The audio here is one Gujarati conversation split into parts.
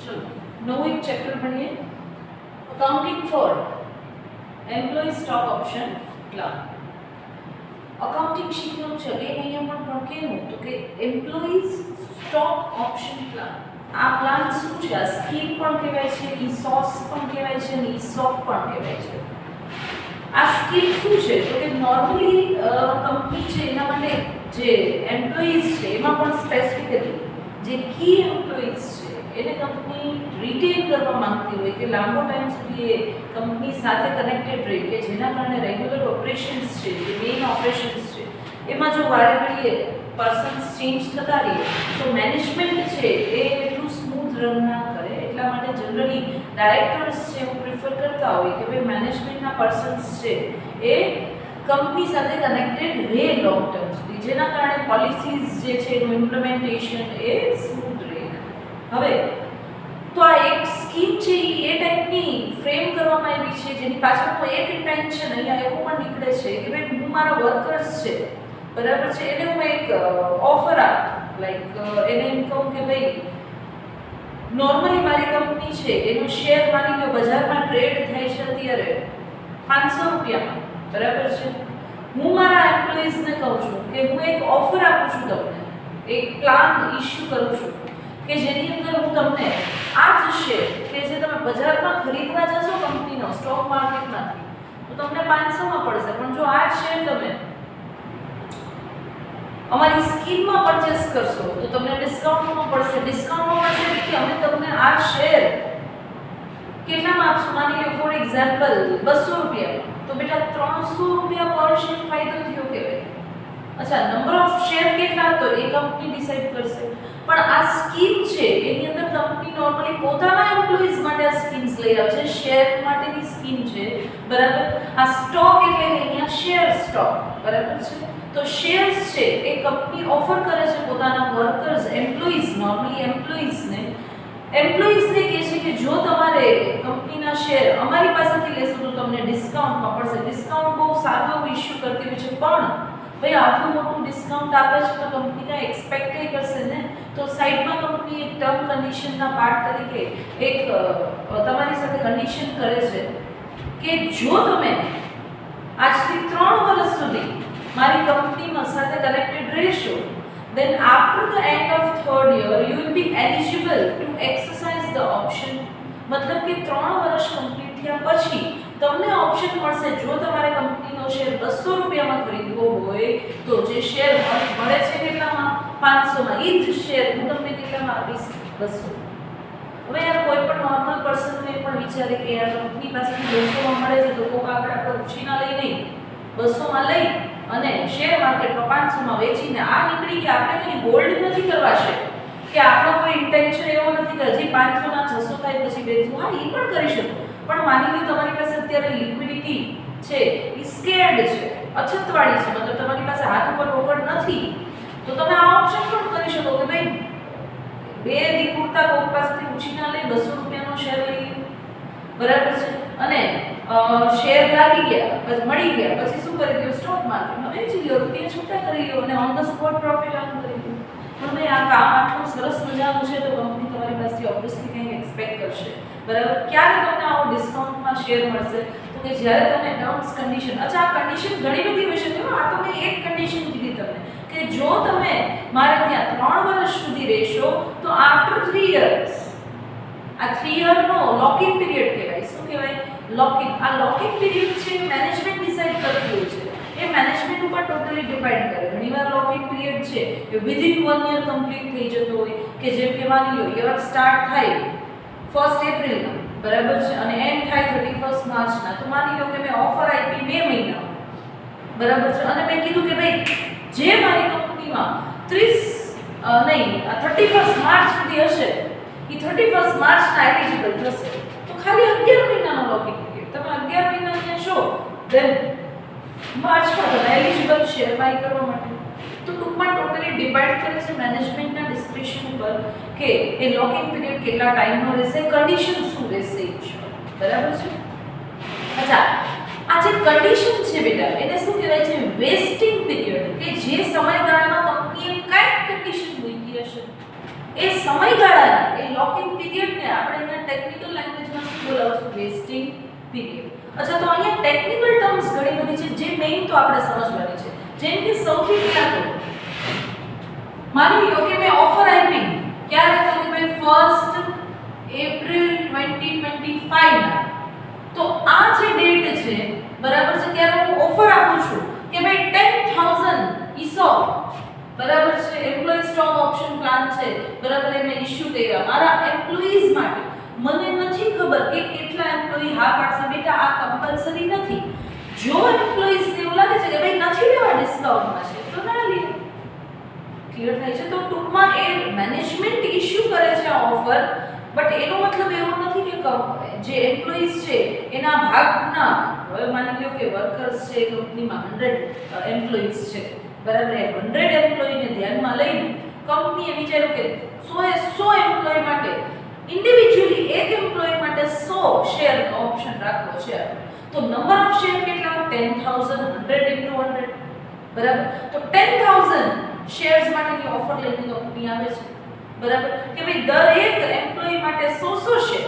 चलो नવું એક ચેપ્ટર ભણીએ accounting for employee stock option plan. Accounting શીખવાનું છે એ અહીંયા પણ કેવું તો કે એમ્પ્લોઈઝ સ્ટોક ઓપ્શન પ્લાન. આ પ્લાન શું છે? આ સ્કીમ પણ કહેવાય છે, ઇસોસ પણ કહેવાય છે અને ઇસોપ પણ કહેવાય છે. આ સ્કીમ શું છે તો કે નોર્મલી કંપની છે એના માટે જે એમ્પ્લોઈઝ છે એમાં પણ સ્પેસિફિકલી જે કી એમ્પ્લોઈઝ છે એને કંપની રિટેન કરવા માંગતી હોય કે લાંબો ટાઈમ સુધી એ કંપની સાથે કનેક્ટેડ રહે કે જેના કારણે રેગ્યુલર ઓપરેશન્સ છે જે મેઇન ઓપરેશન્સ છે એમાં જો વારે ઘડીએ પર્સન્સ ચેન્જ થતા રહે તો મેનેજમેન્ટ છે એ એટલું સ્મૂથ રન ના કરે. એટલા માટે જનરલી ડાયરેક્ટર્સ છે એવું પ્રિફર કરતા હોય કે ભાઈ મેનેજમેન્ટના પર્સન્સ છે એ કંપની સાથે કનેક્ટેડ રહે લોંગ ટર્મ સુધી, જેના કારણે પોલિસીઝ જે છે એનું ઇમ્પ્લિમેન્ટેશન એ સ્મૂથ રહે. હવે તો આ એક સ્કીમ છે એ ટાઈપની ફ્રેમ કરવામાં આવી છે જેની પાછળનો એક ઇન્ટેન્શન અહીંયા એવું પણ નીકળે છે કે ભાઈ હું મારા વર્કર્સ છે બરાબર છે એને હું એક ઓફર આપું, લાઈક એને એમ કહું કે ભાઈ નોર્મલી મારી કંપની છે એનો શેર માની લો બજારમાં ટ્રેડ થાય છે અત્યારે 500 રૂપિયામાં બરાબર છે. હું મારા એમ્પ્લોઈઝને કહું છું કે હું એક ઓફર આપું છું તમને, એક પ્લાન ઇશ્યુ કરું છું કે જેની અંદર હું તમને આ જ શેર કે જે તમે બજારમાં ખરીદવા જશો કંપનીનો સ્ટોક માર્કેટમાંથી તો તમને 500 માં પડશે, પણ જો આ શેર તમે અમારી સ્કીમમાં પરચેસ કરશો તો તમને ડિસ્કાઉન્ટમાં પડશે. ડિસ્કાઉન્ટમાં પડશે કે અમે તમને આ શેર કેટલામાં આપશું? માની લો ફોર એક્ઝામ્પલ 200 રૂપિયા, તો બેટા 300 રૂપિયા પર શેર ફાયદો થયો કહેવાય. અચ્છા, નંબર ઓફ શેર કેટલા તો એ કંપની ડિસાઈડ કરશે, પણ આ સ્કીમ છે એની અંદર કંપની નોર્મલી પોતાના એમ્પ્લોઈઝ માટે આ સ્કીમ્સ લઈ આવે છે. શેર માટેની સ્કીમ છે બરાબર. આ સ્ટોક એટલે કે અહીંયા શેર સ્ટોક બરાબર છે. તો શેર્સ છે એ કંપની ઓફર કરે છે પોતાના વર્કર્સ એમ્પ્લોઈઝ નોર્મલી એમ્પ્લોઈઝને કહે છે કે જો તમારે કંપનીના શેર અમારી પાસેથી લેશો તો તમને ડિસ્કાઉન્ટમાં પડશે. ડિસ્કાઉન્ટ બહુ સારું એવું ઇશ્યુ કરતી હોય છે, પણ ભાઈ આટલું મોટું ડિસ્કાઉન્ટ આપે છે તો કંપની કાંઈ એક્સપેક્ટ કરશે ને. તો સાઈડમાં કંપની એક ટર્મ કન્ડિશનના પાર્ટ તરીકે એક તમારી સાથે કન્ડિશન કરે છે કે જો તમે આજથી 3 વર્ષ સુધી મારી કંપનીમાં સાથે કનેક્ટેડ રહેશો then after the end of third year you will be eligible to exercise the option. મતલબ કે 3 વર્ષ કમ્પ્લીટ થયા પછી તમને ઓપ્શન મળશે જો તમારે કંપનીનો શેર 200 રૂપિયામાં ખરીદવો હોય તો જે શેર મળે છે કેટલામાં 500 માં, એ જ શેર હું તમને કેટલામાં આપીશ 200. હવે યાર કોઈ પણ નોર્મલ પર્સનને પણ વિચારે કે યાર કંપની પાસેથી 200 માં મળે છે તો કોક આપણે ઉછીના લઈ નહીં 200 માં લઈ અને શેર માર્કેટમાં 500 માં વેચીને આ નીકળી કે આપણે કંઈ હોલ્ડ નથી કરવા છે કે આપણો કોઈ ઇન્ટેન્શન એવો નથી કે હજી 500 ના 600 થાય પછી વેચવું. હા, એ પણ કરી શકો, પણ માની લો તમારી પાસે અત્યારે લિક્વિડિટી છે એ સ્કેર્ડ છે, અછતવાળી છે, મતલબ તમારી પાસે હાથ ઉપર રોકડ નથી તો તમે આ ઓપ્શન પણ કરી શકો કે ભાઈ બે દી પૂરતા કોક પાસેથી ઉછીના લઈ 200 રૂપિયાનો શેર લઈ બરાબર છે અને શેર લાગી ગયા પછી મળી ગયા પછી શું કરી દો સ્ટોક માર્કેટમાં વેચી લો, રૂપિયા છૂટા કરી લો અને on the spot profit earn કરી દો. પણ ભાઈ આ કામ આટલું સરસ મજાનું છે તો કંપની તમારી પાસેથી ઓબ્વિયસલી કંઈ એક્સપેક્ટ કરશે બરાબર. ક્યારે તમને આવો ડિસ્કાઉન્ટમાં શેર મળશે તો કે જ્યારે તમે ટર્મ્સ કન્ડિશન, અચ્છા આ કન્ડિશન ઘણી બધી હોઈ શકે, આ તો મેં એક કન્ડિશન કીધી તમને કે જો તમે મારે ત્યાં 3 વર્ષ સુધી રહેશો તો આફ્ટર 3 યર્સ, આ 3 યરનો લોકિંગ પીરિયડ કહેવાય. શું કહેવાય? લોકિંગ. આ લોકિંગ પીરિયડ છે મેનેજમેન્ટ ડિસાઈડ કરતું હોય છે, એ મેનેજમેન્ટ ઉપર ટોટલી ડિપેન્ડ કરે. ઘણીવાર લોકિંગ પીરિયડ છે એ વિધિન 1 યર કમ્પ્લીટ થઈ જતો હોય કે જેમ કે માની લો યર સ્ટાર્ટ થાય 1 એપ્રિલમાં બરાબર છે અને એન્ડ થાય 31 માર્ચના, તો માની લો કે મેં ઓફર આપી 2 મહિના બરાબર છે અને મેં કીધું કે ભાઈ જે મારી કંપનીમાં 31 માર્ચ સુધી હશે એ 31 માર્ચના એલિજિબલ થશે. તો ખાલી 11 મહિનાનો લોકિંગ પીરિયડ, તમે 11 મહિના ત્યાં છો ધેન માર્ચમાં તમે એલિજિબલ શેર બાય કરવા માટે. તો ટૂંકમાં ટોટલી ડિપેન્ડ કરે છે મેનેજમેન્ટના ડિસ્ક્રિપ્શન ઉપર કે એ લોકિંગ પીરિયડ કેટલા ટાઈમનો રહેશે, કન્ડિશન શું રહેશે બરાબર છે. અચ્છા, આ જે કન્ડિશન છે બેટા એને શું કહેવાય છે? વેસ્ટિંગ પીરિયડ, કે જે સમયગાળામાં કંપનીએ કઈ કન્ડિશન મૂકી હશે એ સમયગાળાને એ લોકિંગ પીરિયડને પીરિયડ। અચ્છા, તો અહીંયા ટેકનિકલ ટર્મ્સ ઘણી બધી છે જે મેઇન તો આપણે સમજવાની છે। જેમ કે સૌથી પહેલા તો માની લો કે મેં ઓફર આપી ક્યારે, તો કે ભાઈ 1 એપ્રિલ 2025 ના, તો આ જે ડેટ છે બરાબર છે ત્યારે હું ઓફર આપું છું કે ભાઈ 10,000 ESOP બરાબર છે, એમ્પ્લોયી સ્ટોક ઓપ્શન પ્લાન છે બરાબર, એ મેં ઇશ્યુ કર્યા મારા એમ્પ્લોઈઝ માટે। મને નથી ખબર કે કેટલા એમ્પ્લોયી હા પાડશે, બેટા આ કમ્પલસરી નથી। જો એમ્પ્લોઈઝ ને એવું લાગે છે કે ભાઈ નથી લેવા ડિસ્કાઉન્ટમાં છે તો ના લે, ક્લિયર થાય છે। તો ટૂંકમાં એ મેનેજમેન્ટ ઇશ્યુ કરે છે આ ઓફર, બટ એનો મતલબ એવો નથી કે જે એમ્પ્લોઈઝ છે એના ભાગના, હવે માની લો કે વર્કર્સ છે કંપનીમાં 100 એમ્પ્લોઈઝ છે બરાબર, એ 100 એમ્પ્લોયીને ધ્યાનમાં લઈને કંપનીએ વિચાર્યું કે 100 એમ્પ્લોયી માટે ઇન્ડિવિડ્યુઅલી એક એમ્પ્લોયી માટે 100 શેરનો ઓપ્શન રાખવો છે, તો નંબર ઓફ શેર કેટલા, 10,000 100 * 100 બરાબર। તો 10,000 શેર્સ માટેની ઓફર લઈને કંપની આવે છે બરાબર, કે ભાઈ દરેક એમ્પ્લોયી માટે 100 શેર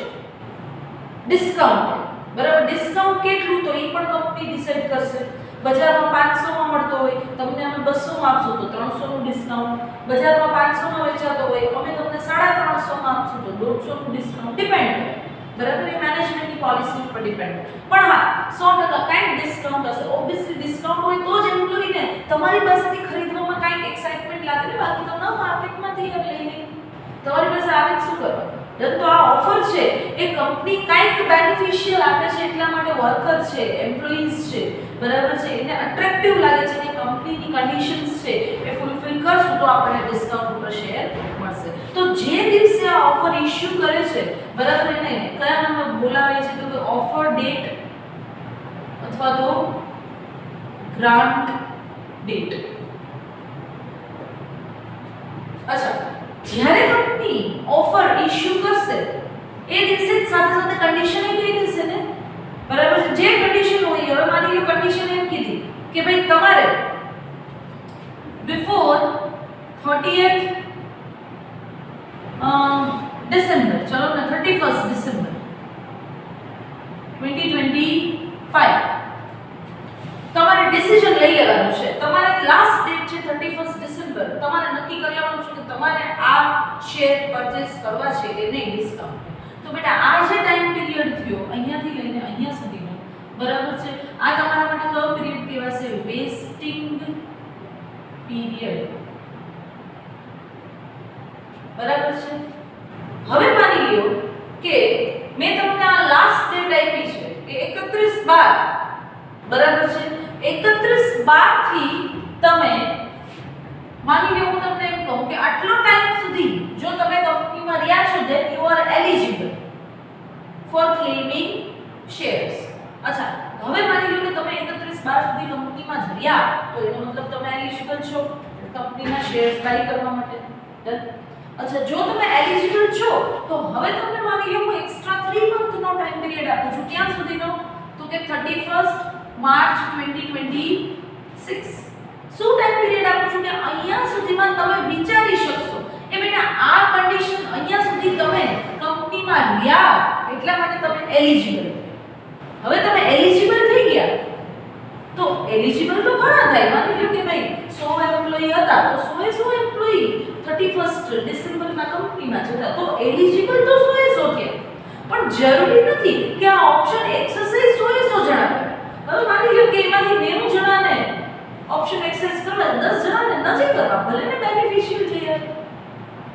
ડિસ્કાઉન્ટ બરાબર। ડિસ્કાઉન્ટ કેટલું તો એ પણ કંપની ડિસાઈડ કરશે। બજારમાં 500 માં મળતો હોય, તમને અમે 200 માં આપશું તો 300 નું ડિસ્કાઉન્ટ, બજારમાં 500 માં વેચાતો હોય અમે તમને 350 માં આપશું તો 150 નું ડિસ્કાઉન્ટ, ડિપેન્ડ કરે બરાબર, એ મેનેજમેન્ટની પોલિસી ઉપર ડિપેન્ડ। પણ હા 100% કાંઈક ડિસ્કાઉન્ટ હશે, ઓબ્વિયસલી ડિસ્કાઉન્ટ હોય તો જ એમ્પ્લોયીને તમારી પાસેથી ખરીદવામાં કાંઈક એક્સાઇટમેન્ટ લાગે ને, બાકી તો ન માર્કેટમાંથી લઈ લે, તમારી પાસે આવે શું કરવા। તો આ ઓફર છે એ કંપની કાંઈક બેનિફિશિયલ આપે છે એટલા માટે વર્કર છે એમ્પ્લોઈઝ છે બરાબર છે એને અટ્રેક્ટિવ લાગે છે કે કંપનીની કન્ડિશન્સ છે એ ફૂલફિલ કરશું તો આપણને ડિસ્કાઉન્ટ ઉપર શેર મળશે। તો જે દિવસે આ ઓફર ઇશ્યુ કરે છે બરાબર, એને કયા નામે બોલાવે છે તો કે ઓફર ડેટ અથવા તો ગ્રાન્ટ ડેટ। અચ્છા, જ્યારે કંપની ઓફર ઇશ્યુ કરશે એ દિવસે સાથે સાથે કન્ડિશન એ કહી દેશે ને બરાબર છે, જે કન્ડિશન હોય, હવે માની લો કન્ડિશન એમ કીધી કે ભાઈ તમારે બિફોર 30th ડિસેમ્બર, ચલો ને 31st ડિસેમ્બર 2025 તમારે ડિસિઝન લઈ લેવાનું છે, તમારે લાસ્ટ ડેટ છે 31st ડિસેમ્બર, તમારે નક્કી કરી લેવાનું છે કે તમારે આ શેર પરચેસ કરવા છે કે નહીં ડિસ્કાઉન્ટ। તો બેટા આ જે ટાઈમ પીરિયડ થયો અહીંયાથી લઈને અહીંયા સુધીનો બરાબર છે, આ તમારા માટે કયો પીરિયડ કહેવાશે, વેસ્ટિંગ પીરિયડ બરાબર છે। હવે માની લો કે મેં તમને આ લાસ્ટ ડેટ આપી છે કે 31/12 બરાબર છે, 31/12 થી તમે માની લો હું તમને એમ કહું કે આટલો ટાઈમ સુધી જો તમે કંપનીમાં રહ્યા છો then you are eligible for claiming shares। અચ્છા, હવે માની લો કે તમે 31/12 સુધી કંપનીમાં જ રહ્યા તો એનો મતલબ તમે એલિજિબલ છો કંપનીના શેર્સ બાય કરવા માટે, ડન। અચ્છા, જો તમે એલિજિબલ છો તો હવે તમને માની લો હું એક્સ્ટ્રા 3 મંથનો ટાઈમ પીરિયડ આપું છું, ક્યાં સુધીનો તો કે 31st માર્ચ 2026। શું ટાઈમ પીરિયડ આપું છું કે અહીંયા સુધીમાં તમે વિચારી શકશો એ બેટા આ કન્ડિશન અહીંયા સુધી તમે કંપનીમાં રહ્યા એટલા માટે તમે એલિજિબલ। હવે તમે એલિજિબલ થઈ ગયા તો એલિજિબલ તો ઘણા થાય, માની લો કે ભાઈ 100 એમ્પ્લોયી હતા તો 100 એમ્પ્લોયી 31st ડિસેમ્બરના કંપનીમાં જતા તો એલિજિબલ તો 100 થયા, પણ જરૂરી નથી કે આ ઓપ્શન એક્સરસાઇઝ 100 જણા કરે। હવે માની લો કે એમાંથી 90 જણાને ઓપ્શન એક્સરસાઇઝ કરવા 10 જણાને નથી કરવા, ભલે ને બેનિફિશિયલ છે યાર,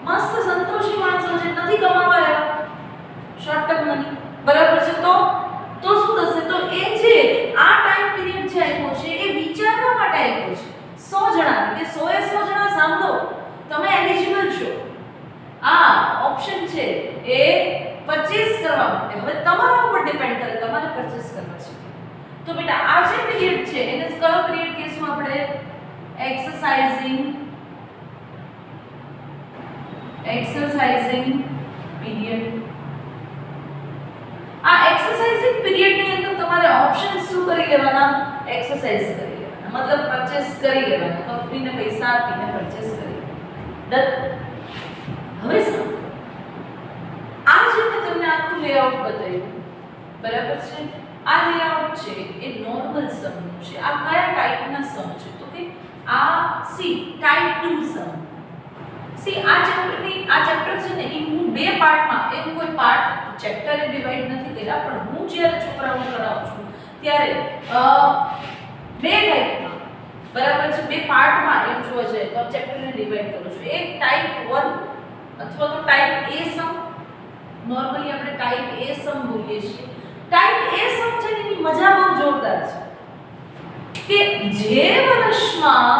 મસ્ત સંતોષી માણસો છે, નથી કમાવા એવા શોર્ટ ટર્મ મની બરાબર છે, તો શું થશે તો એ જે આ ટાઈમ પીરિયડ જે આપ્યો છે એ વિચારવા માટે આપ્યો છે 100 જણા કે 100 જણા સાંભળો તમે એલિજિબલ છો, આ ઓપ્શન છે એ પરચેસ કરવા માટે હવે તમારા ઉપર ડિપેન્ડ કરે તમારે પરચેસ કરવા છે। તો બેટા આ જે પીરિયડ છે એને કયો પીરિયડ કહીશું આપણે, એક્સરસાઇઝિંગ પીરિયડ। આ એક્સરસાઇઝિંગ પીરિયડ ની અંદર તમારે ઓપ્શન શું કરી લેવાના, એક્સરસાઇઝ કરી લેવાના, મતલબ પરચેસ કરી લેવાના, કંપનીને પૈસા આપીને પરચેસ કરી લેવાના, ડન। હવે શું આ જે મેં તમને આખું લેઆઉટ બતાવ્યું બરાબર છે, આ લેઆઉટ છે એ નોર્મલ સમ નું છે. આ કયા ટાઈપના સમ છે? તો કે આ સી ટાઈપ 2 સમ. સી આ ચેપ્ટર છે ને એ હું બે પાર્ટમાં, એક કોઈ પાર્ટ ચેપ્ટરે ડિવાઈડ નથી કર્યા, પણ હું જ્યારે છોકરાઓને કરાવું છું ત્યારે બે ટાઈપમાં, બરાબર છે, બે પાર્ટમાં એમ જોવા જઈએ તો ચેપ્ટરને ડિવાઈડ કરું છું. એક ટાઈપ 1 અથવા તો ટાઈપ A સમ, નોર્મલી આપણે ટાઈપ A સમ બોલીએ છીએ. ટાઈપ A સમ છે ને એની મજા બહુ જોરદાર છે કે જે વર્ષમાં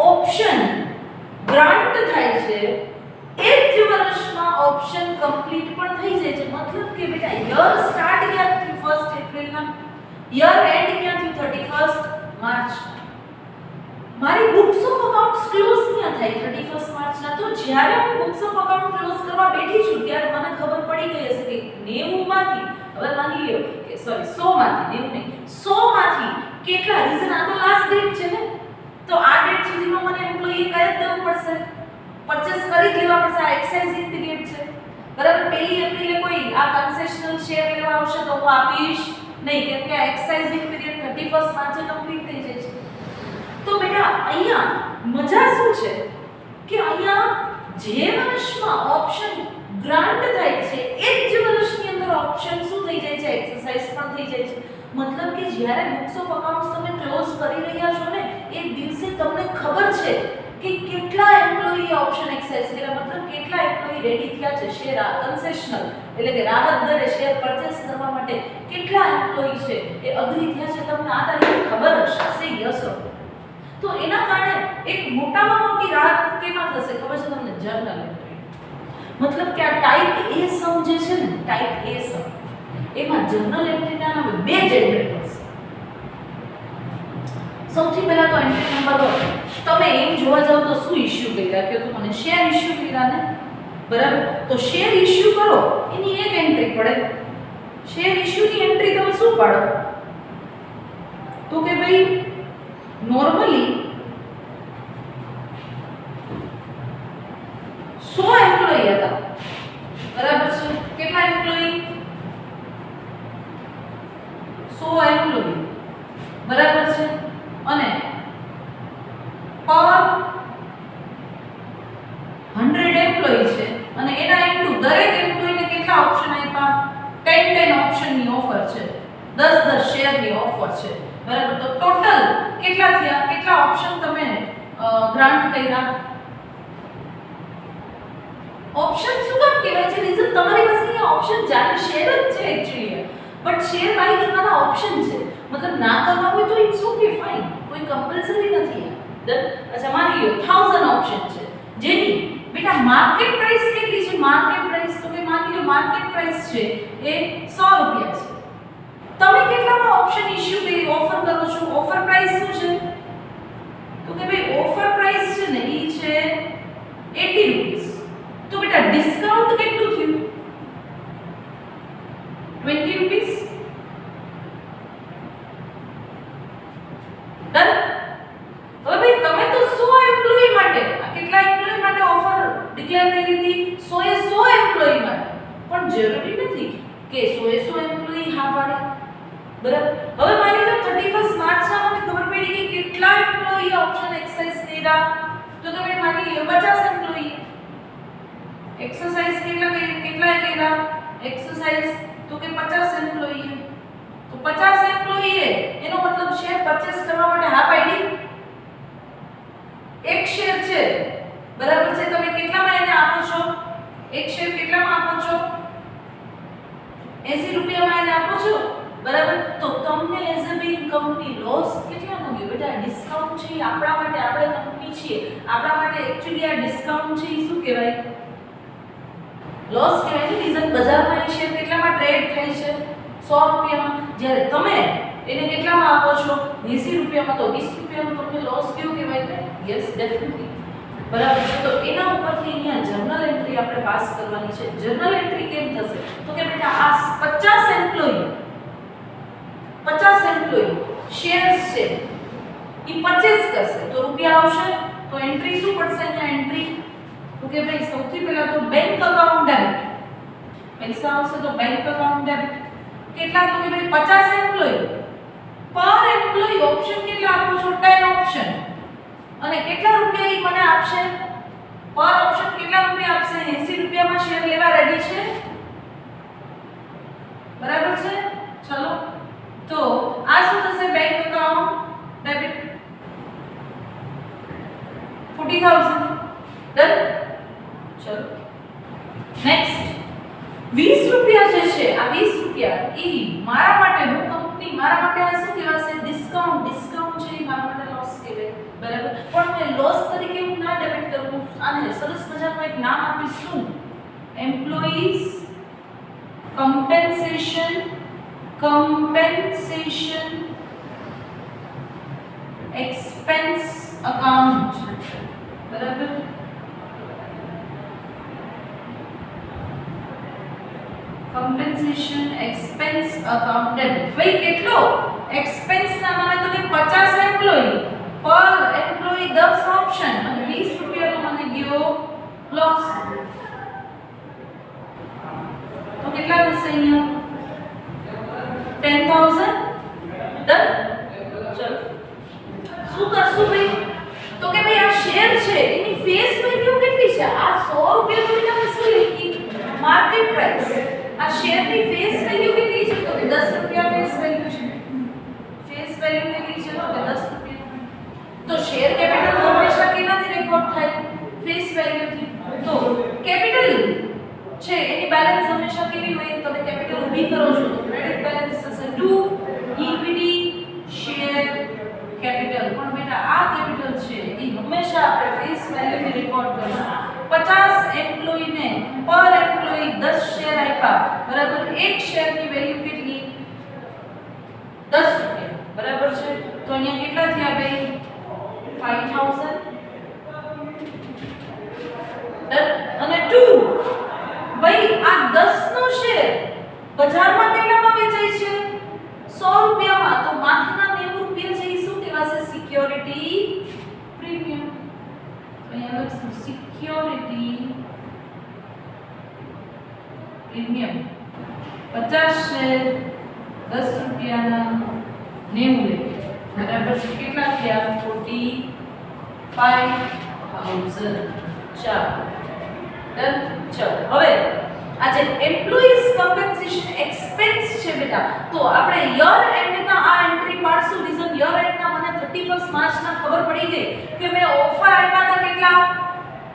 ઓપ્શન ગ્રાન્ટ થાય છે એ જ વર્ષમાં ઓપ્શન કમ્પ્લીટ પણ થઈ જાય છે. મતલબ કે બેટા યર સ્ટાર્ટ ક્યાંથી 1 એપ્રિલના, યર એન્ડ ક્યાંથી 31 માર્ચ. મારી બુક્સ ઓફ અકાઉન્ટ્સ ક્લોઝ ક્યાં થાય 31 માર્ચના. તો જ્યારે હું બુક્સ ઓફ અકાઉન્ટ ક્લોઝ કરવા બેઠી છું ત્યારે મને ખબર પડી ગઈ હશે કે 90 માંથી, હવે માની લ્યો કે સોરી 100 માંથી, 90 નહીં, 100 માંથી કેટલા, રીઝન આ તો લાસ્ટ ડેટ છે ને, તો આ ડેટ સુધીમાં મને એમ્પ્લોયી કઈ જ દેવું પડશે, પરચેસ કરી જ લેવા પડશે. આ એક્સરસાઇઝિંગ પીરિયડ છે, બરાબર. 1 એપ્રિલે કોઈ આ કન્સેશનલ શેર લેવા આવશે તો હું આપીશ નહીં, કેમ કે આ એક્સરસાઇઝિંગ પીરિયડ 31 માર્ચે કમ્પ્લીટ થઈ જાય છે. તો બેટા અહીંયા મજા શું છે કે અહીંયા જે વર્ષમાં ઓપ્શન ગ્રાન્ટ થાય છે એ જ વર્ષની અંદર ઓપ્શન શું થઈ જાય છે, એક્સરસાઇઝ પણ થઈ જાય છે. મતલબ કે જ્યારે બુક્સ ઓફ અકાઉન્ટ્સ તમે ક્લોઝ કરી રહ્યા છો ને એ દિવસે તમને ખબર છે કે કેટલા એમ્પ્લોયી ઓપ્શન એક્સરસાઇઝ કર્યા, મતલબ કેટલા એમ્પ્લોયી રેડી થયા છે શેર આ કન્સેશનલ એટલે કે રાહત દરે શેર પરચેસ કરવા માટે, કેટલા એમ્પ્લોયી છે એ અગ્રી થયા છે, તમને આ તારીખે ખબર હશે. Say yes or. તો એના કારણે એક મોટામાં મોટી રાહત કેમાં થશે ખબર છે તમને? Journal entry. મતલબ કે આ ટાઈપ A સમ જે છે ને, ટાઈપ A સમ, એમાં જર્નલ એન્ટ્રીના નામે બે જનરેટ થશે. સૌથી પહેલા તો એન્ટ્રી નંબર 1, તમે એમ જોવા જાવ તો શું ઇશ્યુ કર્યા કે તો મને શેર ઇશ્યુ કર્યા ને, બરાબર. તો શેર ઇશ્યુ કરો એની એક એન્ટ્રી પડે. શેર ઇશ્યુની એન્ટ્રી તમે શું પાડો? તો કે ભાઈ નોર્મલી 100 એમ્પ્લોયી હતા, બરાબર છે. કેટલા એમ્પ્લોયી? 100 એમ્પ્લોયી, બરાબર છે. અને પર 100 એમ્પ્લોયી છે અને એના ઇન્ટુ દરેક એમ્પ્લોયીને કેટલા ઓપ્શન આપ્યા? 10 ઓપ્શનની ઓફર છે, 10 શેરની ઓફર છે, બરાબર. તો ટોટલ કેટલા થયા? કેટલા ઓપ્શન તમે ગ્રાન્ટ કર્યા? ઓપ્શન શું કામ કહેવાય છે? રીઝન તમારી પાસે અહીંયા ઓપ્શન જાણે શેર જ છે એક્ચ્યુઅલી, બટ શેર બાય કરવાના ઓપ્શન છે. મતલબ ના કરવા હોય તો ઇટ્સ ઓકે, ફાઇન, કોઈ કમ્પલ્સરી નથી. ડન. અચ્છા માની લો 1000 ઓપ્શન છે જેની બેટા માર્કેટ પ્રાઇસ કેટલી છે? માર્કેટ પ્રાઇસ તો કે માની લો માર્કેટ પ્રાઇસ છે એ 100 રૂપિયા છે. તમે કેટલામાં ઓપ્શન ઇશ્યુ કરી ઓફર કરો છો? ઓફર પ્રાઇસ શું છે? તો કે ભાઈ ઓફર પ્રાઇસ છે ને ઈ છે 80 રૂપિયા. તો બેટા ડિસ્કાઉન્ટ કેટલું થયું? 20 રૂપિયા. ડન. હવે ભાઈ તમે તો 100 એમ્પ્લોયી માટે, કેટલા એમ્પ્લોયી માટે ઓફર ડિક્લેર કરી હતી? 100 એ 100 એમ્પ્લોયી માટે. પણ જરૂરી નથી કે 100 એ 100 એમ્પ્લોયી હા પાડે, બરાબર. હવે માની લો 31 માર્ચના મને ખબર પડી કે કેટલા એમ્પ્લોયી ઓપ્શન એક્સરસાઇઝ કર્યા, તો તમે માની લો 50 એમ્પ્લોયી એક્સરસાઇઝ કેટલા કર્યા એક્સરસાઇઝ, તો કે 50 એમ્પ્લોયી. તો 50 એમ્પ્લોયી એનો મતલબ શેર પરચેસ કરવા માટે હા પાડી. એક શેર છે, બરાબર છે. તમે કેટલામાં એને આપો છો? એક શેર કેટલામાં આપો છો? 80 રૂપિયામાં એને આપો છો, બરાબર. તો તમને as a big company loss કેટલાનો ગયો બેટા? ડિસ્કાઉન્ટ છે આપણા માટે, આપણે કંપની છીએ, આપણા માટે એક્ચ્યુઅલી આ ડિસ્કાઉન્ટ છે એ શું કહેવાય? લોસ કહેવાય છે. રીઝન બજારમાં એ શેર કેટલામાં ટ્રેડ થાય છે? 100 રૂપિયામાં. જ્યારે તમે એને કેટલામાં આપો છો? 80 રૂપિયામાં. તો 20 રૂપિયાનો તમને લોસ કેવો કહેવાય ને? યસ ડેફિનેટલી, બરાબર છે. તો એના ઉપરથી અહીંયા જર્નલ એન્ટ્રી આપણે પાસ કરવાની છે. જર્નલ એન્ટ્રી કેમ થશે? તો કે બેટા આ 50 એમ્પ્લોયી શેર્સ છે એ પરચેસ કરશે તો રૂપિયા આવશે. તો એન્ટ્રી શું પડશે અહીંયા? એન્ટ્રી તો કે ભાઈ સૌથી પહેલા તો બેંક અકાઉન્ટ ડેબિટ, પૈસા આવશે તો બેંક અકાઉન્ટ ડેબિટ, કેટલા તો કે ભાઈ 50 એમ્પ્લોય પર એમ્પ્લોય ઓપ્શન કેટલા આપો છો 10 ઓપ્શન અને કેટલા રૂપિયા ઈ મને આપશે પર ઓપ્શન કેટલા રૂપિયા આપશે 80 રૂપિયામાં શેર લેવા રેડી છે બરાબર છે ચલો તો આ શું થશે બેંક એકાઉન્ટ ડેબિટ 40000 ડન ચલો નેક્સ્ટ 20 રૂપિયા જે છે આ 20 રૂપિયા ઈ મારા માટે હું કંપની મારા માટે આ શું કહેવાશે ડિસ્કાઉન્ટ છે ઈ મારા માટે લોસ કહેવાય બરાબર પણ મેં લોસ તરીકે હું ના ડેબિટ કરું આને સરસ મજાનું એક નામ આપીશ શું એમ્પ્લોઈઝ compensation expense account બરાબર compensation expense account debit ભાઈ કેટલો expense ના મને તો કે 50 એમ્પ્લોય પર એમ્પ્લોય 10 ઓપ્શન અને 20 રૂપિયાનો મને ગયો લોસ તો કેટલા થશે અહીંયા 10000 ડન ચલો શું કરશું ભાઈ તો કે ભાઈ આ શેર છે એની ફેસ વેલ્યુ કેટલી છે આ 100 રૂપિયા તો તમે શું લીધી માર્કેટ પ્રાઇસ આ શેરની ફેસ વેલ્યુ કેટલી છે તો કે 10 રૂપિયા ફેસ વેલ્યુ છે ફેસ વેલ્યુ કેટલી છે તો કે 10 રૂપિયા તો શેર કેપિટલ હંમેશા કેનાથી રેકોર્ડ થાય ફેસ વેલ્યુથી તો કેપિટલ છે એની બેલેન્સ હંમેશા કેવી હોય તમે કેપિટલ ઊભી કરો છો તો ક્રેડિટ બેલેન્સ થશે 2 ઇક્વિટી શેર કેપિટલ પણ બેટા આ કેપિટલ છે એ હંમેશા આપણે ફેસ વેલ્યુથી રેકોર્ડ કરશું 50 એમ્પ્લોય ને પર એમ્પ્લોય 10 શેર આપ્યા બરાબર એક શેરની વેલ્યુ કેટલી 10 રૂપિયા બરાબર છે તો અહીંયા કેટલા થયા ભાઈ 5000 અને 2 ભાઈ આ 10 નો શેર બજારમાં કેટલામાં વેચાય છે 100 રૂપિયામાં તો માથાના 90 રૂપિયા છે એ શું કહેવાશે સિક્યોરિટી પ્રીમિયમ અહીંયા લખશું સિક્યોરિટી પ્રીમિયમ 50 શેર 10 રૂપિયાના 90 લે બરાબર છે કેટલા થયા 45000 ચાલો ડન ચલો હવે આ જે એમ્પ્લોઈઝ કોમ્પન્સેશન એક્સપેન્સ છે બેટા તો આપણે યર એન્ડ ના આ એન્ટ્રી પાડશું રીઝન યર એન્ડ ના મને 31 માર્ચ ના ખબર પડી ગઈ કે મેં ઓફર આપ્યા હતા કેટલા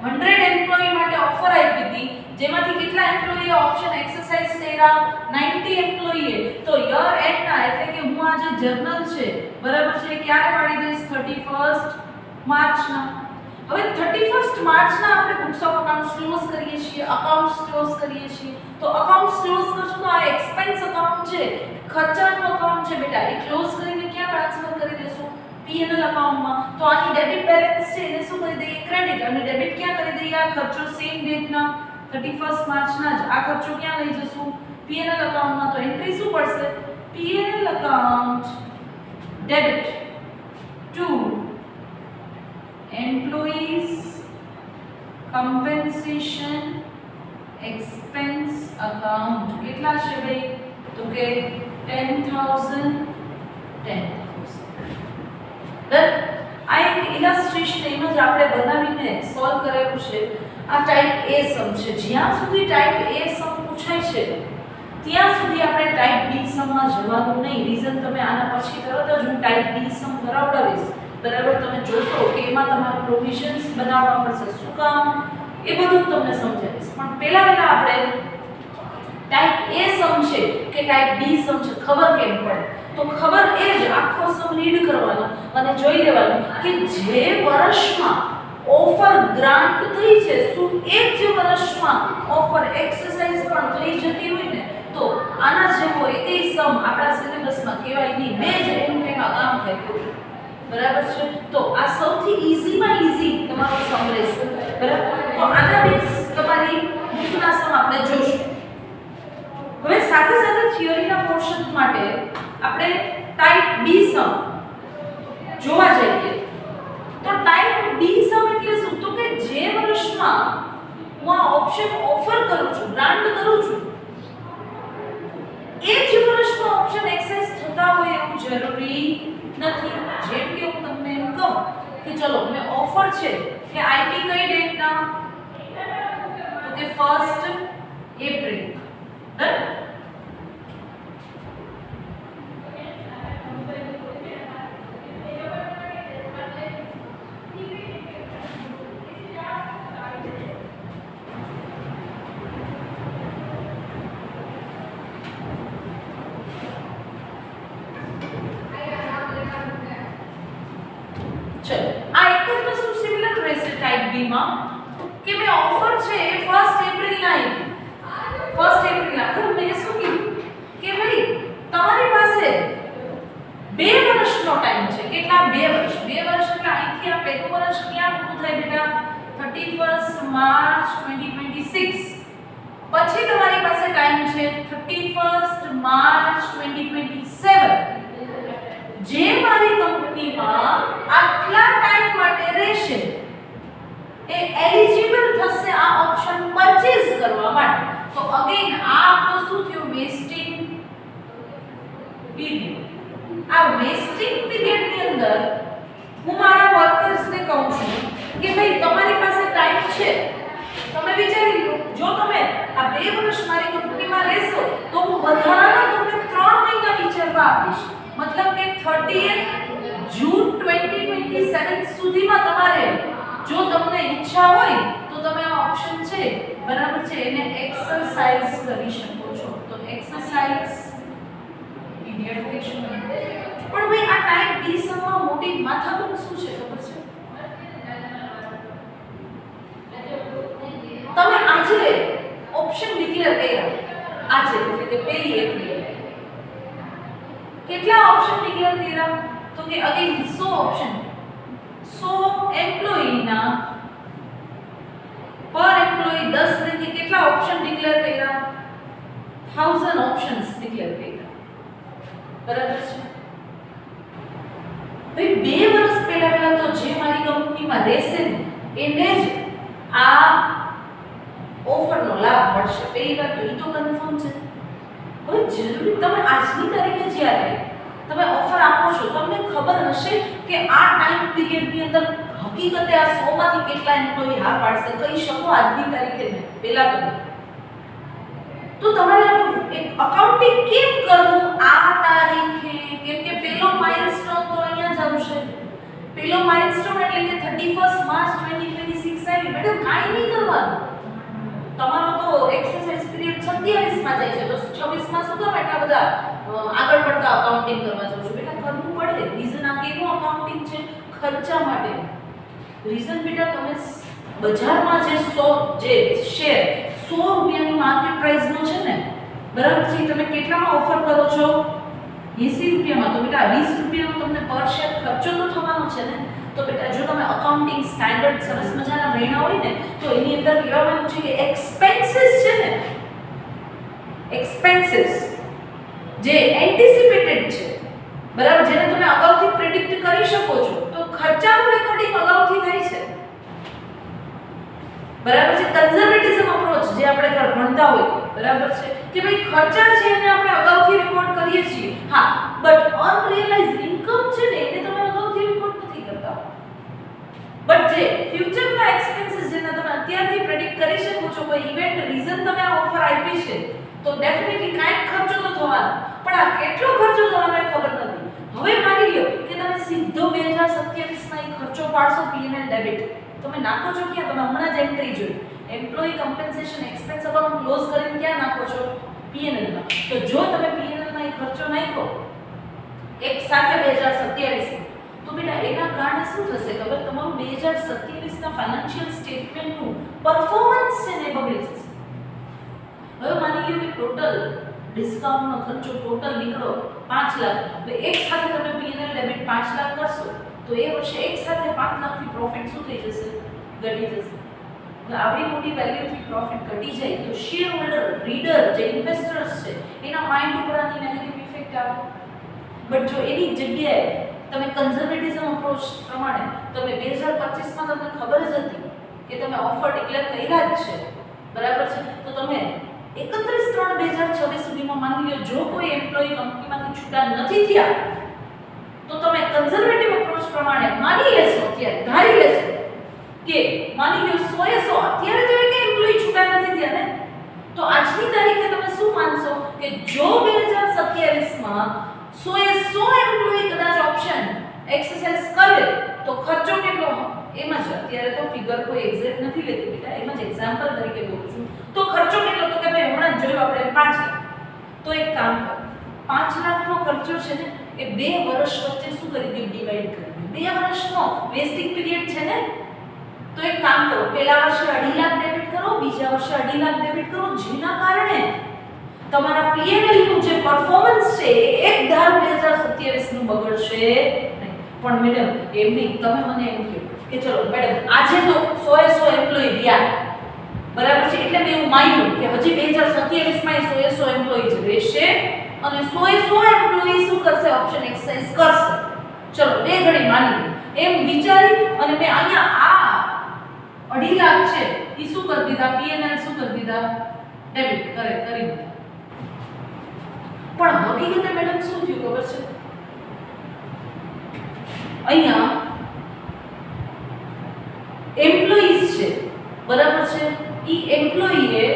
100 એમ્પ્લોયી માટે ઓફર આપી હતી જેમાંથી કેટલા એમ્પ્લોયી ઓપ્શન એક્સરસાઇઝ કર્યા 90 એમ્પ્લોયી તો યર એન્ડ ના એટલે કે હું આ જે જર્નલ છે બરાબર છે ક્યારે પાડી દઈશ 31st માર્ચ ના હવે 31st માર્ચ ના આપણે બુક્સ ઓફ અકાઉન્ટ્સ ક્લોઝ કરીએ છીએ અકાઉન્ટ્સ ક્લોઝ કરીએ છીએ તો અકાઉન્ટ્સ ક્લોઝ કરશું તો આ એક્સપેન્સ અકાઉન્ટ છે ખર્ચાનું અકાઉન્ટ છે બેટા એ ક્લોઝ કરીને ક્યાં ટ્રાન્સફર કરી દેશું P&L અકાઉન્ટમાં તો આની ડેબિટ બેલેન્સ છે એને શું કરી દઈએ ક્રેડિટ અને ડેબિટ ક્યાં કરી દઈએ આ ખર્ચો સેમ ડેટ ના 31st માર્ચ ના જ આ ખર્ચો ક્યાં લઈ જશું P&L અકાઉન્ટમાં તો એન્ટ્રી શું પડશે P&L account debit to employees compensation expense account કેટલા છે ભાઈ તો કે 10000 ડન આ એક ઇલસ્ટ્રેશન ઇમેજ આપણે બનાવીને સોલ્વ કરેલું છે આ ટાઈપ A સમ છે જ્યાં સુધી ટાઈપ A સમ પૂછાય છે ત્યાં સુધી આપણે ટાઈપ B સમમાં જવાનું નહીં રીઝન તમે આના પછી તરત જ હું ટાઈપ B સમ કરાવડાવીશ બરાબર તમે જોશો કે એમાં તમારે પ્રોવિઝન્સ બનાવવા પડશે શું કામ એ બધું તમને સમજાવીશ પણ પહેલા આપણે ટાઈપ A સમ છે કે ટાઈપ B સમ છે ખબર કેમ પડે તો ખબર એ જ આખો સમ રીડ કરવાનો અને જોઈ લેવાનું કે જે વર્ષમાં ઓફર ગ્રાન્ટ થઈ છે શું એ જ વર્ષમાં ઓફર એક્સરસાઇઝ પણ થઈ જતી હોય ને તો આના જેવો એકેય સમ આપણા સિલેબસમાં કહેવાય નહીં બે જ એન્ટ્રીમાં કામ થાય બરાબર છે તો આ સૌથી ઈઝીમાં ઈઝી તમારો સમ રહેશે બરાબર તો આના બેઝ તમારી બુકના સમ આપણે જોશું હવે સાથે સાથે થિયરીના પોર્શન માટે આપણે ટાઈપ બી સમ જોવા જઈએ તો ટાઈપ બી સમ એટલે શું તો કે જે વર્ષમાં હું આ ઓપ્શન ઓફર કરું છું ગ્રાન્ટ કરું છું એ જ વર્ષ નથી. જેમ કે હું તમને એમ કહું કે ચલો મેં ઓફર છે કે આઈપી કઈ ડેટના, તો કે 1 એપ્રિલ, રાઈટ? ચલો આ એક જ વસ્તુ સિમિલર રહેશે ટાઈપ બી માં કે મેં ઓફર છે 1 એપ્રિલ ના આપી. 1 એપ્રિલ ના તો મેં શું કીધું કે ભાઈ તમારી પાસે 2 વર્ષનો ટાઈમ છે. કેટલા? 2 વર્ષ. 2 વર્ષ એટલે અહીંથી આ પહેલું વર્ષ ક્યાં પૂરું થાય બેટા? 31 માર્ચ 2026. પછી તમારી પાસે ટાઈમ છે 31 માર્ચ 2027. જે મારી કંપનીમાં આટલા ટાઈમ માટે રહેશે એ એલિજિબલ થશે આ ઓપ્શન પરચેઝ કરવા માટે. તો અગેન આ આપણો શું થયું? Wasting period. આ વેસ્ટિંગ પીરિયડ ની અંદર હું મારા વર્કર્સને કહું છું કે ભાઈ તમારી પાસે ટાઈમ છે, તમે વિચારી લો જો તમે આ 2 વર્ષ મારી કંપનીમાં રહેશો તો હું વધારાના તમને 3 મહિના વિચારવા આપીશ. મતલબ કે 30th જૂન 2027 સુધીમાં તમારે જો તમને ઈચ્છા હોય તો તમે આ ઓપ્શન છે બરાબર છે એને એક્સરસાઇઝ કરી શકો છો. તો એક્સરસાઇઝ પીરિયડ કહીશું. પણ ભાઈ આ ટાઈપ બી સમમાં મોટી માથાકૂટ શું છે ખબર છે? તમે આજે ઓપ્શન ડિક્લેર કર્યા આજે એટલે કે 1 એપ્રિલ કેટલા ઓપ્શન ડિક્લેર કર્યા? તો કે અગેન 100 ઓપ્શન. 100 એમ્પ્લોયી ના પર એમ્પ્લોયી 10 રીતે કેટલા ઓપ્શન ડિક્લેર કર્યા? 1000 ઓપ્શન્સ ડિક્લેર કર્યા. બરાબર છે? ભાઈ 2 વર્ષ પહેલા તો જે મારી કંપનીમાં રહેશે ને એને જ આ ઓફરનો લાભ મળશે. પહેલી વાત તો એ તો કન્ફર્મ છે. હવે જરૂરી તમે આજની તારીખે જ્યારે તમે ઓફર આપો છો તમને ખબર હશે કે આ ટાઈમ પીરિયડની અંદર હકીકતે આ 100 માંથી કેટલા એમ્પ્લોયી હા પાડશે કહી શકો આજની તારીખે ને પહેલા તમે તો તમારે એક અકાઉન્ટિંગ કેમ કરવું આ તારીખે? કેમ કે પેલો માઇલસ્ટોન તો અહીંયા જ આવશે. પેલો માઇલસ્ટોન એટલે કે 31 માર્ચ 2026 આવી. મેડમ કાઈ નહીં કરવાનું. તમારો તો એક્સરસાઇઝ પીરિયડ 27 માં જાય છે તો 26 માં શું કામ એટલા બધા આગળ પડતા અકાઉન્ટિંગ કરવા જાવ છો? બેટા કરવું પડે. રીઝન આ કેવું અકાઉન્ટિંગ છે? ખર્ચા માટે. રીઝન બેટા તમે બજારમાં જે 100 જે શેર 100 રૂપિયાની માર્કેટ પ્રાઇસ નો છે ને બરાબર છે તમે કેટલામાં ઓફર કરો છો? 80 રૂપિયામાં. તો બેટા 20 રૂપિયાનો તમને પર શેર ખર્ચો તો થવાનો છે ને. તો બેટા જો તમે અકાઉન્ટિંગ સ્ટાન્ડર્ડ સરસ મજાના ભણ્યા હોય ને તો એની અંદર કહેવામાં છે કે એક્સપેન્સીસ છે ને એક્સપેન્સીસ જે એન્ટિસિપેટેડ છે બરાબર જેને તમે અગાઉથી પ્રેડિક્ટ કરી શકો છો તો ખર્ચાનું રેકોર્ડિંગ અગાઉથી થાય છે. બરાબર છે? કન્ઝર્વેટિઝમ અપ્રોચ જે આપણે ભણતા હોય બરાબર છે કે ભાઈ ખર્ચા છે એને આપણે અગાઉથી રેકોર્ડ કરીએ છીએ. હા બટ અનરિયલાઇઝ્ડ ઇન્કમ છે ને એને તમે અગાઉથી રેકોર્ડ નથી કરતા. બટ જે ફ્યુચરના એક્સપેન્સીસ જેને તમે અત્યારથી પ્રેડિક્ટ કરી શકો છો કોઈ ઇવેન્ટ રીઝન તમે આ ઓફર આપી છે તો ડેફિનેટલી કાંઈક ખર્ચો તો થવાનો પણ આ કેટલો ખર્ચો થવાનો એ ખબર નથી. હવે માની લો કે તમે સીધો 2027 માં એ ખર્ચો પાડશો પીએનએલ ડેબિટ તમે નાખો છો ક્યાં? તમે હમણાં જ એન્ટ્રી જોઈ employee compensation expense account close કરીને ક્યાં નાખો છો? પીએનએલ માં. તો જો તમે પીએનએલ માં એ ખર્ચો નાખ્યો એક સાથે 2027 તો બેટા એના કારણે શું થશે ખબર? તમારું 2027 ના ફાઇનાન્શિયલ સ્ટેટમેન્ટનું પરફોર્મન્સ છે ને બગડી જશે. હવે માની લો કે ટોટલ ડિસ્કાઉન્ટનો ખર્ચો ટોટલ નીકળો 5 લાખ તો એક સાથે તમે પીએનએલ ડેબિટ 5 લાખ કરશો તો એ વર્ષે એક સાથે 5 લાખથી પ્રોફિટ શું થઈ જશે? ઘટી જશે. આવડી મોટી વેલ્યુથી પ્રોફિટ ઘટી જાય તો શેર હોલ્ડર રીડર જે ઇન્વેસ્ટર્સ છે એના માઇન્ડ ઉપર આની નેગેટિવ ઇફેક્ટ આવે. બટ જો એની જગ્યાએ તમે કન્ઝર્વેટિઝમ અપ્રોચ પ્રમાણે તમે 2025 માં તમને ખબર જ હતી કે તમે ઓફર ડિક્લેર કર્યા જ છે બરાબર છે તો તમે 31/3/2026 સુધીમાં માની લો જો કોઈ એમ્પ્લોયી કંપનીમાંથી છૂટા નથી થયા તો તમે કન્ઝર્વેટિવ અપ્રોચ પ્રમાણે માની લેશો, અત્યારે ધારી લેશો કે માની લો 100 એ 100, અત્યારે તો એક એમ્પ્લોયી છૂટા નથી થયા ને, તો આજની તારીખે તમે શું માનશો કે જો 2027 માં 100 એ 100 એમ્પ્લોયી કદાચ ઓપ્શન એક્સરસાઇઝ કરે તો ખર્ચો કેટલો? એમ જ અત્યારે તો ફિગર કોઈ એક્ઝેક્ટ નથી લેતી બેટા, એમ જ એક્ઝામ્પલ તરીકે બોલું છું. તો ખર્ચો કેટલો? તો કે ભાઈ હમણાં જ જોયું આપણે 5 લાખ. તો એક કામ કરો, 5 લાખનો ખર્ચો છે ને એ 2 વર્ષ વચ્ચે શું કરી દો? ડિવાઈડ કરી દો. 2 વર્ષનો વેસ્ટિંગ પીરિયડ છે ને, તો એક કામ કરો, પહેલા વર્ષે 2.5 લાખ ડેબિટ કરો, બીજા વર્ષે 2.5 લાખ ડેબિટ કરો, જેના કારણે તમારા પીએનએલ નું જે પરફોર્મન્સ છે એ એક ધારું 2027 નું બગડશે નહીં. પણ મેડમ એમ નહીં, તમે મને એમ કહો કે ચલો મેડમ આજે તો 100 એ 100 એમ્પ્લોયી રહ્યા, બરાબર છે, એટલે મેં એવું માન્યું કે હજી 2027 માં 100 એ 100 એમ્પ્લોયી જ રહેશે અને 100 એ 100 એમ્પ્લોયી શું કરશે? ઓપ્શન એક્સરસાઇઝ કરશે. ચલો 2 ઘડી માની એમ વિચારી અને મેં અહીંયા આ 2.5 લાખ છે એ શું કરી દીધા? પીએનએલ શું કરી દીધા? ડેબિટ કરી દીધા. પણ હકીકતે મેડમ શું થયું ખબર છે? અહીંયા એમ્પ્લોઈઝ છે, બરાબર છે, ઈ એમ્પ્લોયીએ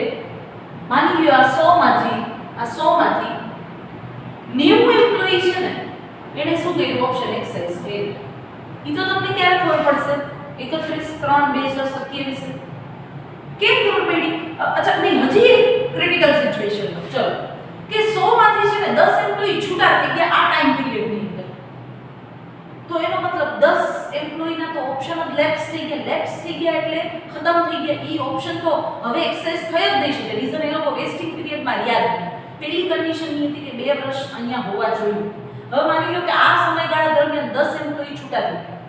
માની લ્યો આ 100 માંથી 90 એમ્પ્લોયી છે ને, એને શું કર્યું? ઓપ્શન એક્સરસાઇઝ કર્યું. ઈ તો તમને ક્યારે ખબર પડશે? 31/3/2027. કેમ ખબર પડી? અચ્છા નહીં, હજી એક ક્રિટિકલ સિચ્યુએશન ચલો કે 100 માંથી છે ને 10 એમ્પ્લોયી છૂટા થઈ ગયા આ ટાઈમ પીરિયડની અંદર, તો એનો મતલબ 10 એમ્પ્લોયીના તો ઓપ્શન જ લેપ્સ થઈ ગયા એટલે ખતમ થઈ ગયા. ઈ ઓપ્શન તો હવે એક્સેસ થઈ જ નહીં શકે. રીઝન એ લોકો વેસ્ટિંગ પીરિયડમાં યાદ નહીં. પહેલી કન્ડિશન એ હતી કે 2 વર્ષ અહીંયા હોવા જોઈએ. હવે માની લો કે આ સમયગાળા દરમિયાન 10 એમ્પ્લોયી છૂટા થઈ ગયા,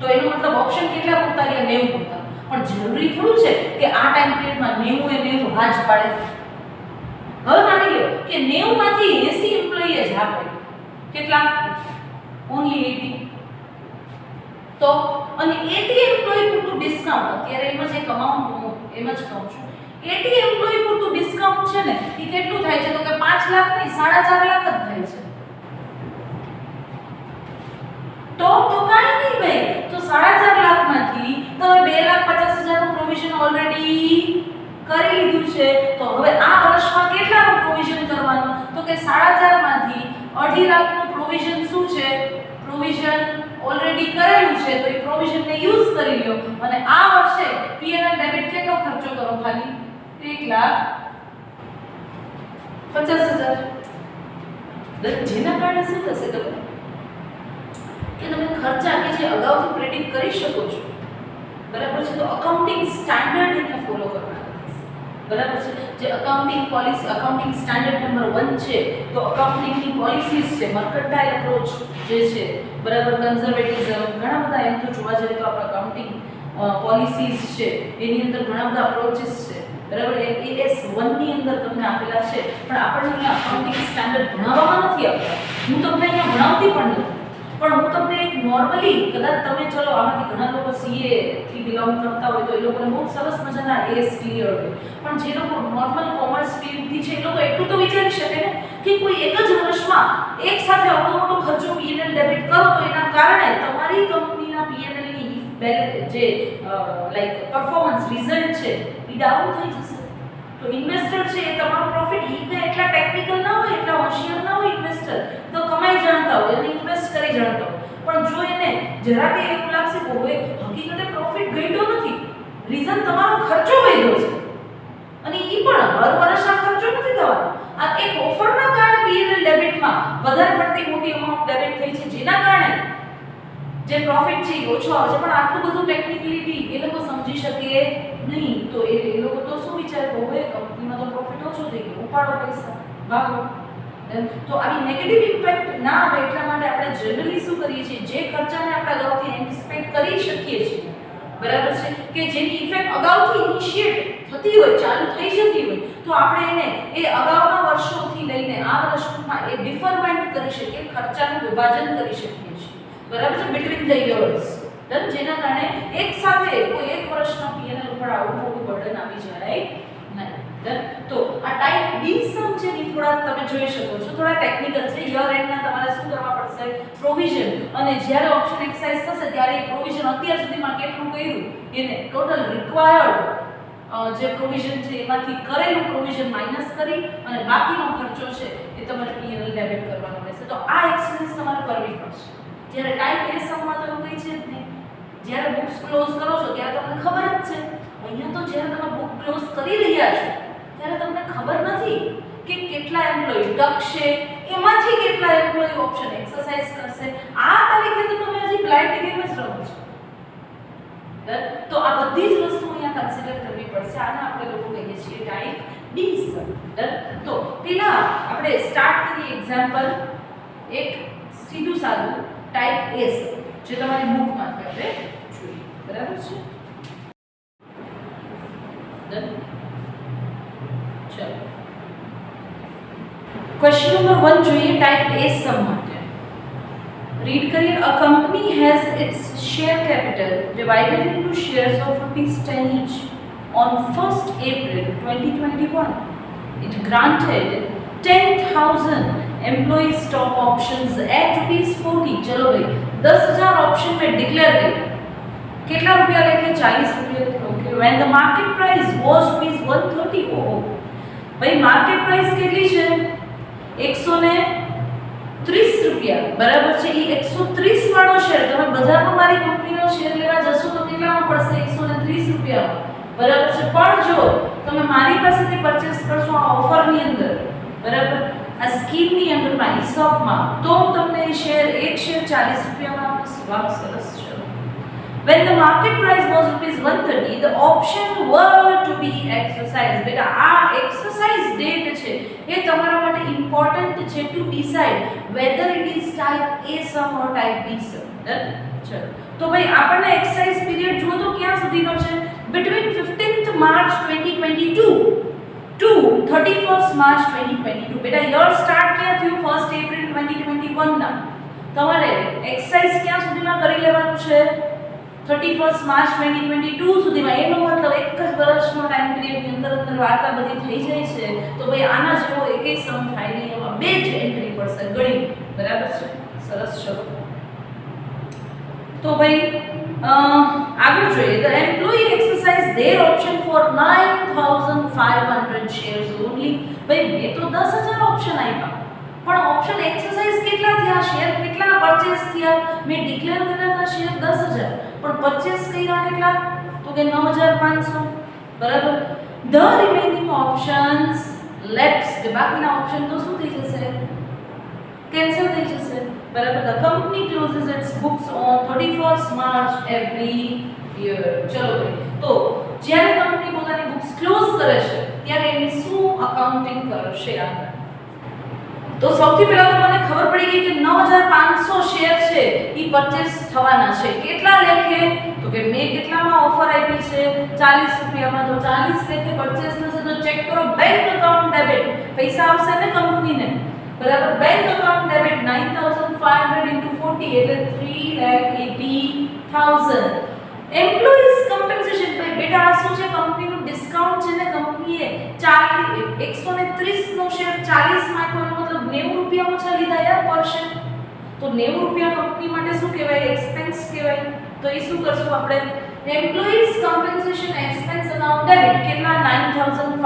તો એનો મતલબ ઓપ્શન કેટલા પૂરતા રહ્યા? 90 પૂરતા. પણ જરૂરી થોડું છે કે આ ટાઈમ પીરિયડમાં 90 એ 90 હાજ પાડે. હવે માની લો કે 90 માંથી 80 એમ્પ્લોયી જ આપે, કેટલા? ઓન્લી 80. તો અને 80 એમ્પ્લોયી પૂરતું ડિસ્કાઉન્ટ, અત્યારે એમ જ એક અમાઉન્ટ હું એમ જ કહું છું, 80 એમ્પ્લોયી પૂરતું ડિસ્કાઉન્ટ છે ને એ કેટલું થાય છે? તો કે 5 લાખ નહીં 4.5 લાખ જ થાય છે. તો કાઈ નહીં ભાઈ, તો 4.5 લાખમાંથી તમે 2,50,000 નું પ્રોવિઝન ઓલરેડી કરી લીધું છે. તો હવે આ વર્ષમાં કેટલાનું પ્રોવિઝન કરવાનું? તો કે 4.5 માંથી 2.5 લાખનું પ્રોવિઝન શું છે? પ્રોવિઝન ઓલરેડી કરેલું છે, તો એ પ્રોવિઝનને યુઝ કરી લ્યો અને આ વર્ષે પીએનએલ ડેબિટ કેટલો ખર્ચો કરો? ખાલી 1,50,000. જેના કારણે શું થશે ખબર કે તમે ખર્ચા કે જે અગાઉથી પ્રેડિક્ટ કરી શકો છો, બરાબર છે, તો અકાઉન્ટિંગ સ્ટાન્ડર્ડ એને ફોલો કરવાના થશે, બરાબર છે. જે accounting policy, accounting standard number 1 છે, તો અકાઉન્ટિંગની પોલિસીઝ છે, મર્કન્ટાઇલ અપ્રોચ જે છે, બરાબર, કન્ઝર્વેટિઝમ, ઘણા બધા એમ તો જોવા જઈએ તો આપણા અકાઉન્ટિંગ પોલિસીઝ છે એની અંદર ઘણા બધા અપ્રોચીસ છે, બરાબર. AS1 ની અંદર તમને આપેલા છે, પણ આપણને અહીંયા અકાઉન્ટિંગ સ્ટાન્ડર્ડ ભણાવવામાં નથી આવતા. હું તમને અહીંયા ભણાવતી પણ નથી, પણ હું તમને એક નોર્મલી, કદાચ તમે ચલો આમાંથી ઘણા લોકો CA થી બિલોંગ કરતા હોય તો એ લોકોને બહુ સરસ મજાના AS ક્લિયર હોય, પણ જે લોકો નોર્મલ કોમર્સ ફિલ્ડથી છે એ લોકો એટલું તો વિચારી શકે ને કે કોઈ એક જ વર્ષમાં એક સાથે આવડો મોટો ખર્ચો પીએનએલ ડેબિટ કરો તો એના કારણે તમારી કંપનીના પીએનએલની જે લાઈક પરફોર્મન્સ રિઝલ્ટ છે એ ડાઉન થઈ જશે. તો ઇન્વેસ્ટર છે એ તમારો પ્રોફિટ ઈ કે એટલા ટેકનિકલ ના હોય, એટલા હોશિયાર ના હોય ઇન્વેસ્ટર, તો કમાઈ જાણતા હોય અને ઇન્વેસ્ટ કરી જાણતા હોય, પણ જો એને જરા કે એવું લાગશે કે હવે હકીકતે પ્રોફિટ ઘટ્યો નથી, રીઝન તમારો ખર્ચો વધ્યો છે અને ઈ પણ હર વર્ષ આ ખર્ચો નથી થવાનો, આ એક ઓફરના કારણે પીએનએલ ડેબિટમાં વધારે પડતી મોટી અમાઉન્ટ ડેબિટ થઈ છે, જેના કારણે જે પ્રોફિટ છે એ ઓછો આવે છે. પણ આટલું બધું ટેકનિકલિટી એ લોકો સમજી શકે નહીં, તો એ લોકો તો શું વિચારે કે હવે કંપનીમાં તો પ્રોફિટ ઓછો થઈ ગયો, ઉપાડો પૈસા ભાગો. તો આવી નેગેટિવ ઇમ્પેક્ટ ના આવે એટલા માટે આપણે જનરલી શું કરીએ છીએ, જે ખર્ચાને આપણે અગાઉથી એન્ટિસિપેટ કરી શકીએ છીએ, બરાબર છે, કે જેની ઇફેક્ટ અગાઉથી ઇનિશિયેટ થતી હોય, ચાલુ થઈ જતી હોય, તો આપણે એને એ અગાઉના વર્ષોથી લઈને આ વર્ષમાં એ ડિફરમેન્ટ કરી શકીએ, ખર્ચાનું વિભાજન કરી શકીએ છીએ, બરાબર છે, બિટવીન ધ યર્સ. જેના કારણે એક સાથે કોઈ એક વર્ષના પીએનએલ ઉપર આવું મોટું બર્ડન આવી જાય નહીં. તો આ ટાઈપ બી સમ છે ને થોડા તમે જોઈ શકો છો, થોડા ટેકનિકલ છે. યર એન્ડના તમારે શું કરવા પડશે? પ્રોવિઝન. અને જ્યારે ઓપ્શન એક્સરસાઇઝ થશે ત્યારે એ પ્રોવિઝન અત્યાર સુધીમાં કેટલું કર્યું એને ટોટલ રિક્વાયર્ડ જે પ્રોવિઝન છે એમાંથી કરેલું પ્રોવિઝન માઈનસ કરી અને બાકીનો ખર્ચો છે એ તમારે P&L ડેબિટ કરવાનો રહેશે. તો આ એક્સરસાઇઝ તમારે કરવી પડશે. જ્યારે ટાઈપ એ સમમાં તો એવું કંઈ છે જ નહીં. જ્યારે બુક્સ ક્લોઝ કરો છો ત્યારે તમને ખબર જ છે. અહીંયા તો જ્યારે તમે બુક ક્લોઝ કરી રહ્યા છો ત્યારે તમને ખબર નથી કે કેટલા એમ્પ્લોયી ટકશે, એમાંથી કેટલા એમ્પ્લોયી ઓપ્શન એક્સરસાઇઝ કરશે. આ તારીખે તો તમે હજી બ્લાઇન્ડ ગેમ જ રમો છો. તો આ બધી જ વસ્તુ અહીંયા કન્સિડર કરવી પડશે. આને આપણે લોકો કહીએ છીએ ટાઈપ બી સમ. તો પેલા આપણે સ્ટાર્ટ કરીએ એક્ઝામ્પલ એક સીધું સાદું ટાઈપ એ સમ જે તમારી બુકમાંથી આપણે જોઈએ. બરાબર છે? ચલો ક્વેશ્ચન નંબર 1 જોઈએ ટાઈપ એ સમ માટે. રીડ કરીએ. A company has its share capital divided into shares of ₹10 each on 1st April 2021. It granted 10,000 employee stock options at ₹40. चलो भाई 10,000 ऑप्शन में डिक्लेयर कर कितना रुपया लेके 40 रुपया लेके. Okay. When the market price was ₹130. ओहो भाई मार्केट प्राइस કેટલી છે? 130 રૂપિયા. બરાબર છે? એ 130 વાળો શેર તમે બજારમાં મારી કંપનીનો શેર લેવા જશો તો કેટલામાં પડશે? 130 રૂપિયામાં. બરાબર છે? પણ જો તમે મારી પાસેથી પરચેસ કરશો આ ઓફરની અંદર, બરાબર, આ સ્કીમની અંદરમાં હિસાબમાં, તો તમને એ શેર એક શેર 40 રૂપિયામાં આપશે. વાહ, સરસ છે. When the market price was ₹130, the option were to be exercised. બેટા આ exercise date છે એ તમારા માટે important છે to decide whether it is type A sum or type B sum. ચલો તો ભાઈ આપણને exercise period જુઓ તો ક્યાં સુધીનો છે? between 15th March 2022 to 31st March 2022. બેટા યર સ્ટાર્ટ ક્યાં થયું? 1st April 2021 ના. તમારે exercise ક્યાં સુધીમાં કરી લેવાનું છે? 31st March 2022 સુધીમાં. એનો મતલબ એક જ વર્ષનો ટાઈમ પીરિયડની અંદર અંદર વાર્તા બધી થઈ જાય છે. તો ભાઈ આના જેવો એકેય સમ થાય નહીં. એમાં બે જ એન્ટ્રી પડશે ગણી. બરાબર છે? સરસ. ચલો તો ભાઈ આગળ જોઈએ. The employee exercise their option for 9,500 shares only. ભાઈ મેં તો 10,000 ઓપ્શન આપ્યા પણ ઓપ્શન એક્સરસાઇઝ કેટલા થયા? શેર કેટલા પરચેસ થયા? મેં ડિક્લેર કર્યા હતા શેર 10,000 પણ પરચેસ કર્યા કેટલા? તો કે 9,500. બરાબર. The remaining options lapsed. બાકીના ઓપ્શન તો શું થઈ જશે? કેન્સલ થઈ જશે. બરાબર. The company closes its books on 31st March every year. ચલો ભાઈ તો જ્યારે કંપની પોતાની બુક્સ ક્લોઝ કરે છે ત્યારે એની શું અકાઉન્ટિંગ કરશે? તો સૌથી પહેલા તો મને ખબર પડી ગઈ કે 9,500 શેર છે ઈ પરચેસ થવાના છે. કેટલા લેખે? તો કે મેં કેટલામાં ઓફર આપી છે? 40 રૂપિયામાં. તો 40 લેખે પરચેસ થશે. તો ચેક કરો બેંક અકાઉન્ટ ડેબિટ. પૈસા આવશે ને કંપનીને. બરાબર. બેંક અકાઉન્ટ ડેબિટ 9,500 * 40 એટલે 3,80,000. Employees compensation. ભાઈ બેટા આ શું છે? કંપનીનું ડિસ્કાઉન્ટ છે ને કંપનીએ 130 નો શેર 40 માં આપ્યો. મતલબ 90 રૂપિયા ઓછા લીધા યાર પર શેર. તો 90 રૂપિયા કંપની માટે શું કહેવાય? એક્સપેન્સ કહેવાય. તો એ શું કરશું આપણે? Employees compensation expense account debit કેટલા? 9,500 *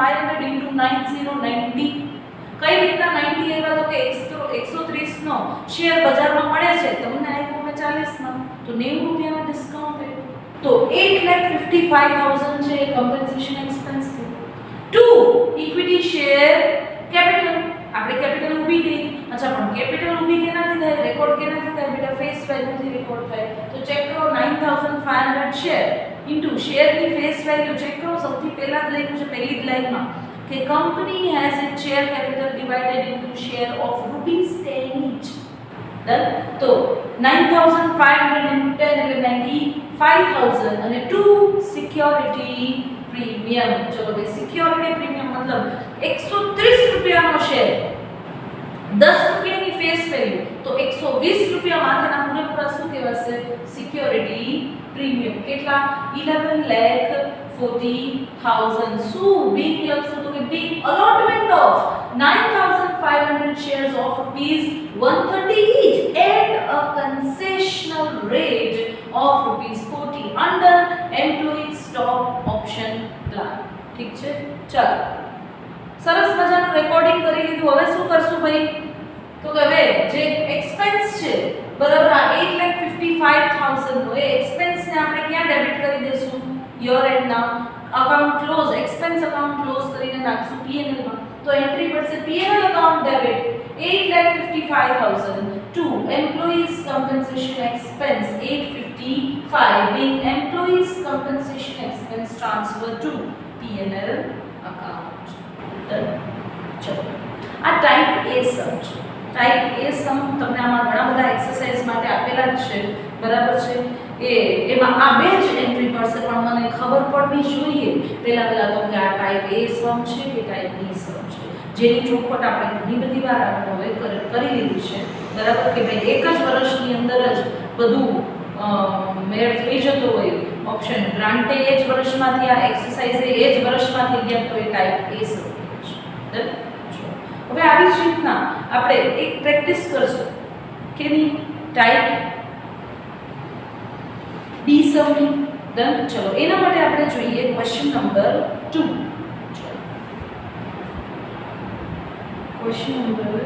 9090. કઈ રીતના 90 આવ્યા? તો કે 130 નો શેર બજારમાં મળે છે, તમને આપ્યો મેં 40 માં, તો 90 રૂપિયાનો ડિસ્કાઉન્ટ છે. તો 8,55,000 છે કમ્પન્સેશન એક્સપેન્સ છે. 2 ઇક્વિટી શેર કેપિટલ. આપણે કેપિટલ ઊભી કરી. અચ્છા પણ કેપિટલ ઊભી કેનાથી થાય? રેકોર્ડ કેનાથી થાય? બેટા ફેસ વેલ્યુથી રેકોર્ડ થાય. તો ચેક કરો 9,500 શેર ઇન્ટુ શેરની ફેસ વેલ્યુ ચેક કરો. સૌથી પહેલા જ લખ્યું છે પહેલી જ લાઈનમાં કે company has it share capital divided into share of ₹10 each. Done. તો 9,500 * 10 એટલે 95,000 અને 2 સિક્યોરિટી પ્રીમિયમ. ચલો ભાઈ સિક્યોરિટી પ્રીમિયમ મતલબ 130 રૂપિયાનો શેર 10 રૂપિયાની ફેસ વેલ્યુ તો 120 રૂપિયા માથેના પૂરેપૂરા શું કહેવાશે? Security premium. કેટલા? 11,40,000. શું બિગ લખશું તો કે બી allotment of 9500 shares of rupees 130 each at a concessional rate of rupees 40 under employee stock option plan. ઠીક છે, ચાલો સરસ મજાનું રેકોર્ડિંગ કરી લીધું. હવે શું કરશું ભાઈ? તો કે હવે જે એક્સપેન્સ છે બરાબર આ 8,55,000 નો એ એક્સપેન્સ ને આપણે ક્યાં ડેબિટ કરી દેશું? યર એન્ડ ના account close, expense account close કરીને નાખશું પીએનએલ માં. તો એન્ટ્રી પડશે PNL account debit 8,55,000 to employees compensation expense 855 being employees compensation expense transfer to P&L account. ચલો આ ટાઈપ A સમ છે. ટાઈપ A સમ તમને આમાં ઘણા બધા એક્સરસાઇઝ માટે આપેલા જ છે બરાબર છે. એમાં આ બે જ એન્ટ્રી પડશે પણ મને ખબર પડવી જોઈએ પહેલા તો કે આ ટાઈપ A સમ છે કે ટાઈપ B સમ છે, જેની ચોખવટ આપણે ઘણી બધી વાર હવે કરી લીધી છે બરાબર કે ભાઈ એક જ વર્ષની અંદર જ બધું મેળ થઈ જતો હોય. ઓપ્શન ગ્રાન્ટે એ જ વર્ષમાંથી, આ એક્સરસાઇઝ એ જ વર્ષમાંથી ગયા તો એ ટાઈપ A સમ છે. હવે આવી જ રીતના આપણે એક પ્રેક્ટિસ કરશું કેની ટાઈપ ડી સમની. ડન. ચલો એના માટે આપણે જોઈએ ક્વેશ્ચન નંબર 2. Question number